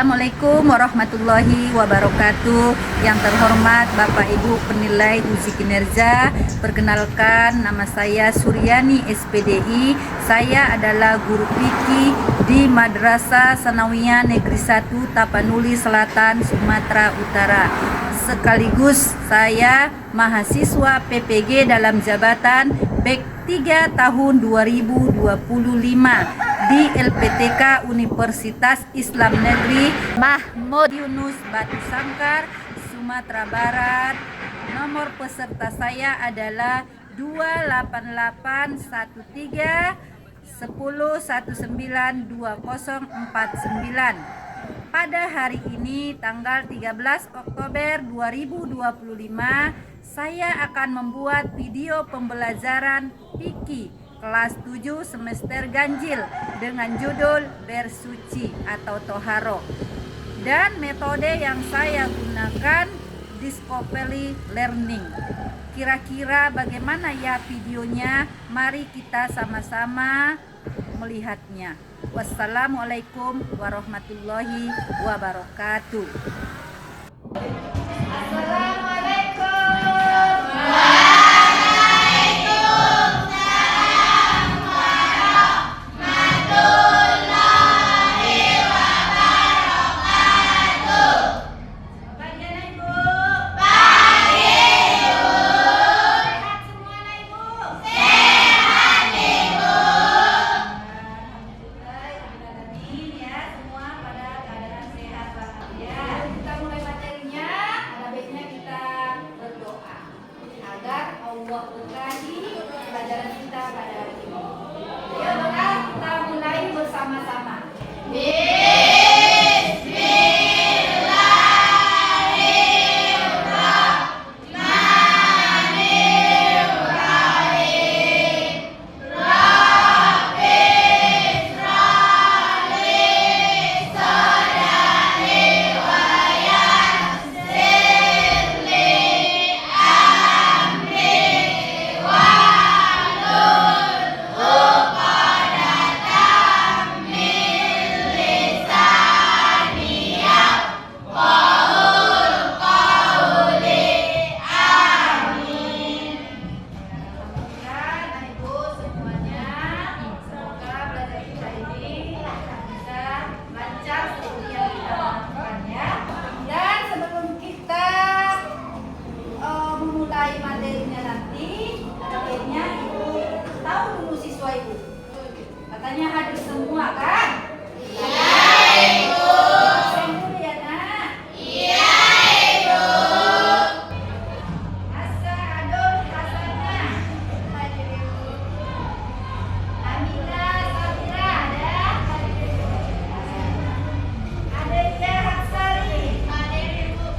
Assalamualaikum warahmatullahi wabarakatuh. Yang terhormat Bapak Ibu penilai uji kinerja, perkenalkan nama saya Suryani SPDI. Saya adalah guru fikih di Madrasah Sanawiyah Negeri 1 Tapanuli Selatan, Sumatera Utara. Sekaligus saya mahasiswa PPG dalam jabatan BEK 3 tahun 2025 di LPTK Universitas Islam Negeri Mahmud Yunus Batu Sangkar, Sumatera Barat. Nomor peserta saya adalah 2881310192049. Pada hari ini tanggal 13 Oktober 2025, saya akan membuat video pembelajaran fikih kelas 7 semester ganjil dengan judul bersuci atau toharo. Dan metode yang saya gunakan Discovery Learning. Kira-kira bagaimana ya videonya? Mari kita sama-sama melihatnya. Wassalamualaikum warahmatullahi wabarakatuh. Allah berkahi pelajaran kita pada hari ini. Yuk doa, kita mulai bersama-sama. Materinya nanti, akhirnya ibu tahu dulu siswa ibu. Katanya hadir semua kan? Iya ibu. Absen dulu ya nak. Iya ibu. Asadul Hasanah hadir ibu. Amina Sabira ada hadir ibu. Adelia Hatsari hadir ibu.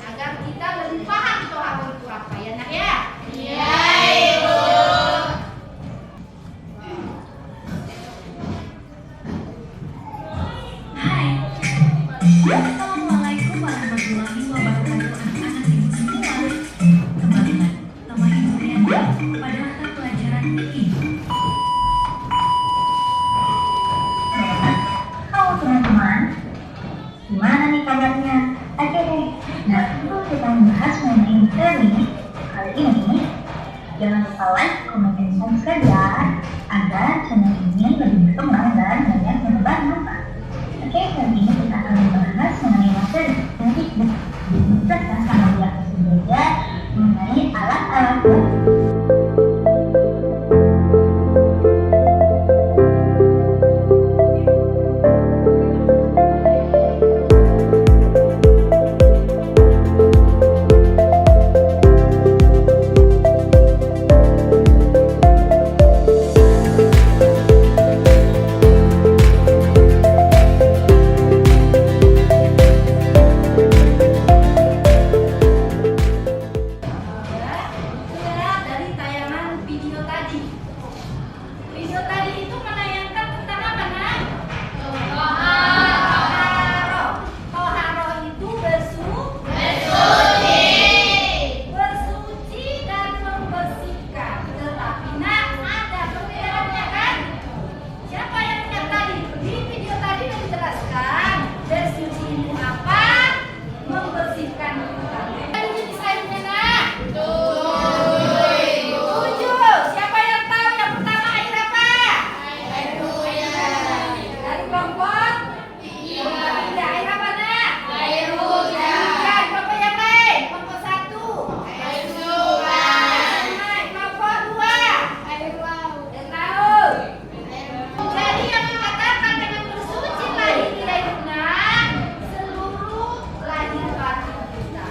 agar kita lebih paham toharo itu apa ya nak ya? Iya, Ibu. Hai, Assalamualaikum warahmatullahi wabarakatuh anak-anak ibu semua. Kembalikan nama Ibu Riani pada mata pelajaran ini. Halo teman-teman, gimana nih kabarnya? Oke deh, nah sebelum kita membahas mengenai materi kali ini, jangan lupa like, komen, dan subscribe ya, agar channel ini lebih berkembang dan banyak menebar manfaat. Oke, kali ini kita akan membahas mengenai materi nanti kita sama yang belajar mengenai alat-alat. Dari tayangan video tadi. Video tadi itu menayangkan tentang apa nak? Toharo. Toharo itu bersuci dan membersihkan. Tetapi nak ada perbedaannya kan? Siapa yang lihat tadi? Di video tadi sudah dijelaskan bersuci itu apa, membersihkan itu apa. Ini desainnya nak. Tujuh. Siapa yang tahu yang pertama air apa? Dari kelompok? Tidak. Air apa nak? Hujan. Kelompok yang lain? Kelompok satu. Sungai. Kelompok dua? Air laut. Jadi yang dikatakan dengan bersuci lahiriah itu nak, seluruh lahir batin kita.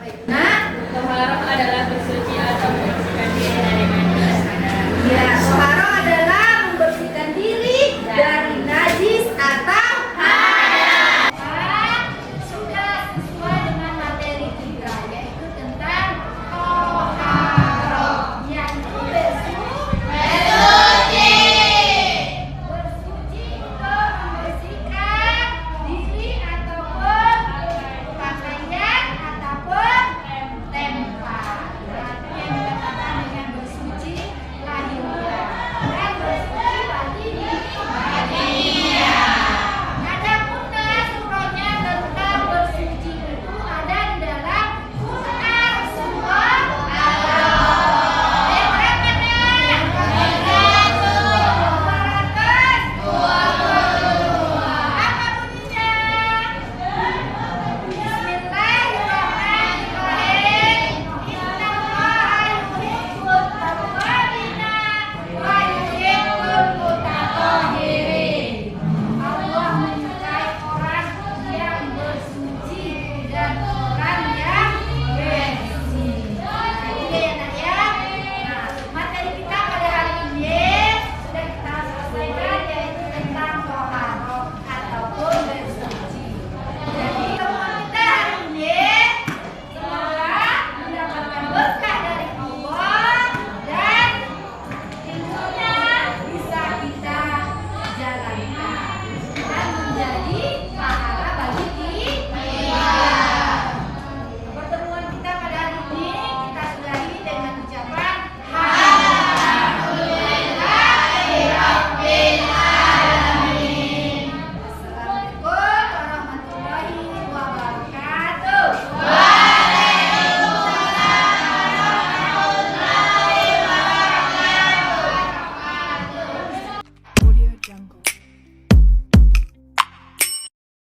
Nah, Muharram adalah